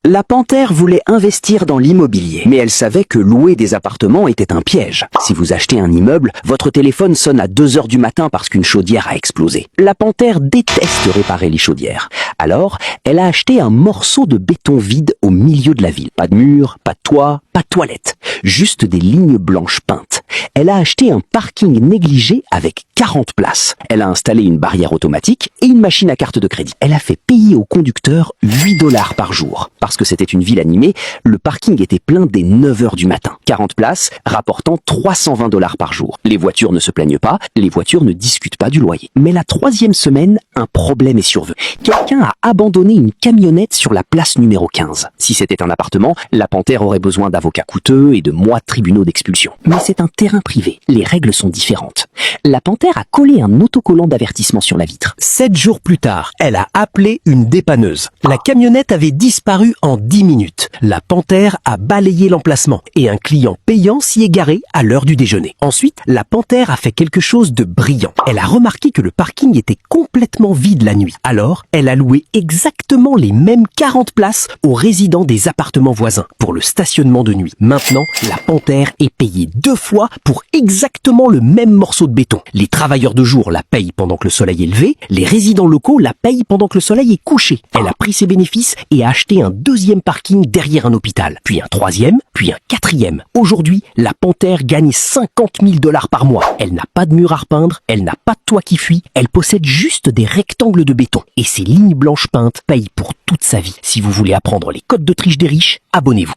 La panthère voulait investir dans l'immobilier, mais elle savait que louer des appartements était un piège. Si vous achetez un immeuble, votre téléphone sonne à 2 heures du matin parce qu'une chaudière a explosé. La panthère déteste réparer les chaudières. Alors, elle a acheté un morceau de béton vide au milieu de la ville. Pas de mur, pas de toit, pas de toilette. Juste des lignes blanches peintes. Elle a acheté un parking négligé avec 40 places. Elle a installé une barrière automatique et une machine à carte de crédit. Elle a fait payer au conducteur 8 dollars par jour. Parce que c'était une ville animée, le parking était plein dès 9 heures du matin. 40 places rapportant 320 dollars par jour. Les voitures ne se plaignent pas, les voitures ne discutent pas du loyer. Mais la 3e semaine, un problème est survenu. Quelqu'un a abandonné une camionnette sur la place numéro 15. Si c'était un appartement, la panthère aurait besoin d'avocats coûteux et de mois de tribunaux d'expulsion. Mais c'est un terrain privé. Les règles sont différentes. La panthère a collé un autocollant d'avertissement sur la vitre. 7 jours plus tard, elle a appelé une dépanneuse. La camionnette avait disparu en 10 minutes. La panthère a balayé l'emplacement et un client payant s'y est garé à l'heure du déjeuner. Ensuite, la panthère a fait quelque chose de brillant. Elle a remarqué que le parking était complètement vide la nuit. Alors, elle a loué exactement les mêmes 40 places aux résidents des appartements voisins pour le stationnement de nuit. Maintenant, la panthère est payée 2 fois pour exactement le même morceau de béton. Les travailleurs de jour la payent pendant que le soleil est levé, les résidents locaux la payent pendant que le soleil est couché. Elle a pris ses bénéfices et a acheté un 2e parking derrière un hôpital, puis un 3e, puis un 4e. Aujourd'hui, la panthère gagne 50 000 dollars par mois. Elle n'a pas de mur à repeindre, elle n'a pas de toit qui fuit, elle possède juste des rectangles de béton. Et ses lignes blanches peintes payent pour toute sa vie. Si vous voulez apprendre les codes de triche des riches, abonnez-vous.